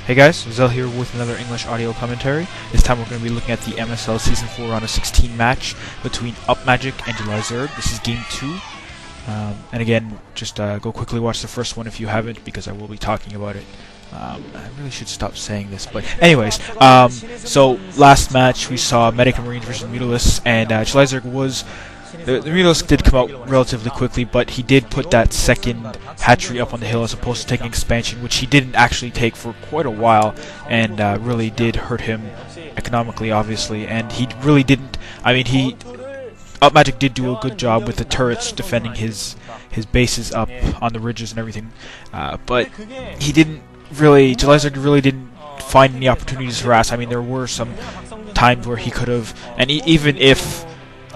Hey guys, Zel here with another English audio commentary. This time we're going to be looking at the MSL Season 4 Round of 16 match between UpMagiC and JulyZerg. This is Game 2. And again, just go quickly watch the first one if you haven't, because I will be talking about it. I really should stop saying this, but anyways, so last match we saw Medic and Marines versus Mutilus, and JulyZerg was... The Mutilus did come out relatively quickly, but he did put that second hatchery up on the hill as opposed to taking expansion, which he didn't actually take for quite a while, and really did hurt him economically, obviously. And he really didn't. I mean, UpMagiC did do a good job with the turrets defending his bases up on the ridges and everything, but he didn't really. JulyZerg really didn't find any opportunities to harass. I mean, there were some times where he could have, and even if.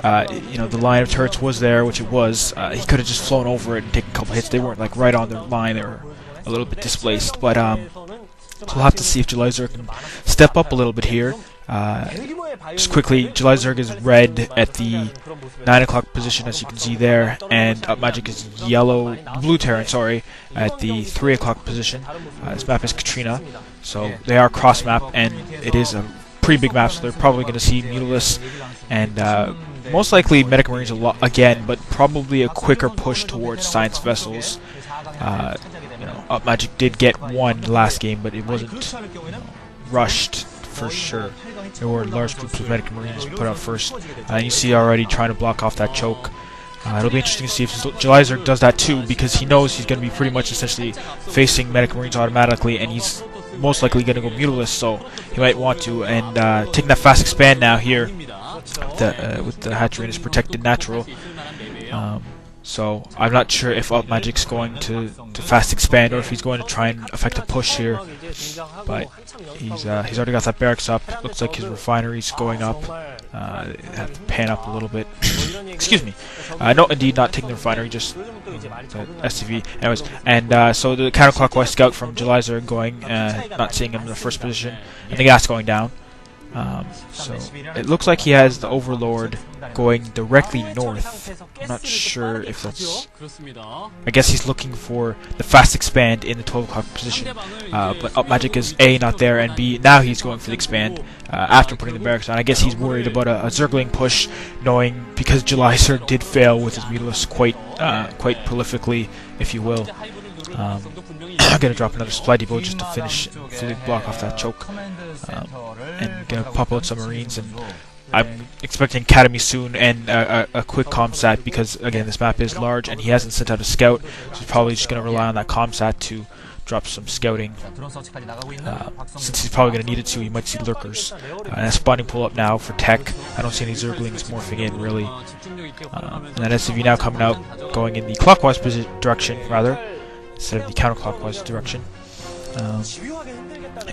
The line of turrets was there, which it was. He could have just flown over it and taken a couple hits. They weren't like right on the line; they were a little bit displaced. But we'll have to see if JulyZerg can step up a little bit here. Just quickly, JulyZerg is red at the 9 o'clock position, as you can see there, and UpMagiC is blue Terran, sorry, at the 3 o'clock position. This map is Katrina, so they are cross map, and it is a pretty big map, so they're probably going to see Mutilus and most likely Medic Marines again, but probably a quicker push towards science vessels. UpMagiC did get one last game, but it wasn't rushed for sure. There were large groups of Medic Marines put out first. You see already trying to block off that choke. It'll be interesting to see if JulyZerg does that too, because he knows he's going to be pretty much essentially facing Medic Marines automatically, and he's most likely going to go Mutilus, so he might want to. And taking that fast expand now here. With the hatchery and his protected natural. So I'm not sure if UpMagic's going to fast expand or if he's going to try and affect a push here. But he's already got that barracks up. Looks like his refinery's going up. Have to pan up a little bit. Excuse me. No, indeed, not taking the refinery, just the SCV. Anyways, and so the counterclockwise scout from JulyZerg going, not seeing him in the first position, and the gas going down. So it looks like he has the Overlord going directly north. I'm not sure if that's... I guess he's looking for the fast expand in the 12 o'clock position. But UpMagiC is A, not there, and B, now he's going for the expand after putting the barracks on. I guess he's worried about a Zergling push, knowing because JulyZerg did fail with his Mutilus quite prolifically, if you will. I'm going to drop another supply depot just to fully block off that choke. And going to pop out some Marines, and I'm expecting Academy soon and a quick comsat, because again this map is large and he hasn't sent out a scout, so he's probably just going to rely on that comsat to drop some scouting. Since he's probably going to need it to, he might see lurkers. And a spawning pull up now for tech. I don't see any Zerglings morphing in really. And that SCV now coming out, going in the clockwise direction rather, instead of the counterclockwise direction.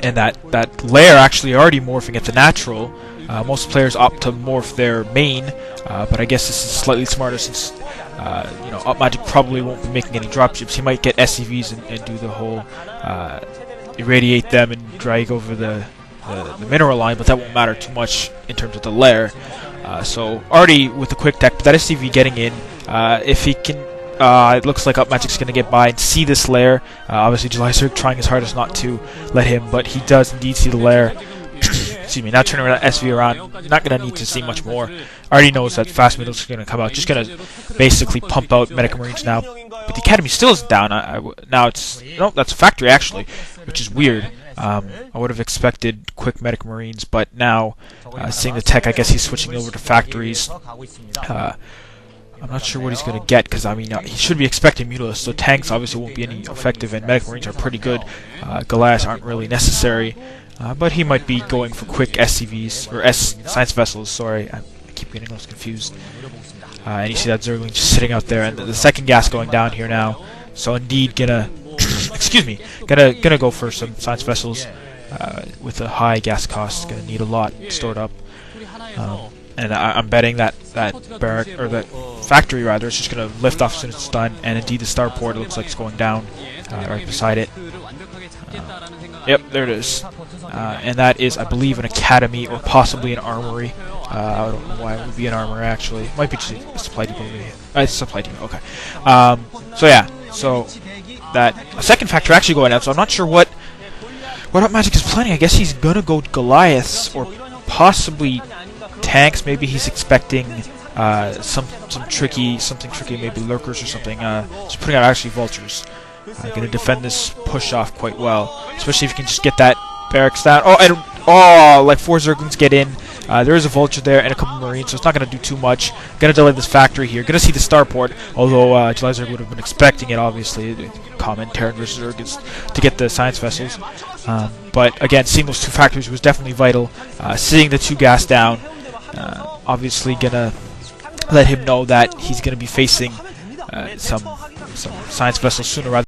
And that lair actually already morphing at the natural. Most players opt to morph their main, but I guess this is slightly smarter since UpMagiC probably won't be making any dropships. He might get SCVs and do the whole irradiate them and drag over the mineral line, but that won't matter too much in terms of the lair. So already with the quick tech, but that SCV getting in, if he can. It looks like UpMagic's going to get by and see this lair. Obviously, JulyZerg trying his hardest not to let him, but he does indeed see the lair. Excuse me, now turning that SV around. Not going to need to see much more. Already knows that fast Mutilus is going to come out. Just going to basically pump out Medic Marines now. But the Academy still isn't down. Now it's... No, that's a factory, actually, which is weird. I would have expected quick Medic Marines, but now, seeing the tech, I guess he's switching over to factories. I'm not sure what he's going to get, because I mean he should be expecting Mutilus, so tanks obviously won't be any effective, and Medic Marines are pretty good. Goliaths aren't really necessary, but he might be going for quick SCVs, or science vessels, sorry, I keep getting those confused. And you see that Zergling just sitting out there, and the second gas going down here now, so indeed gonna, excuse me, gonna go for some science vessels with a high gas cost, gonna need a lot stored up. And I'm betting that barrack, or that factory rather, is just going to lift off as soon as it's done, and indeed the starport looks like it's going down right beside it. Yep, there it is. And that is, I believe, an academy or possibly an armory. I don't know why it would be an armory actually. It might be just a supply depot. It's a supply depot, okay. So yeah, so that a second factory actually going out, so I'm not sure what what UpMagiC is planning, I guess he's gonna go Goliaths or possibly tanks. Maybe he's expecting something tricky, maybe lurkers or something. Just putting out actually vultures. Gonna defend this push off quite well, especially if you can just get that barracks down. Like 4 Zerglings get in. There is a vulture there and a couple marines, so it's not gonna do too much. Gonna delay this factory here. Gonna see the starport, although JulyZerg would have been expecting it. Obviously, common Terran versus Zerg is to get the science vessels. But again, seeing those 2 factories was definitely vital. Seeing the 2 gas down, obviously gonna let him know that he's gonna be facing some science vessels sooner rather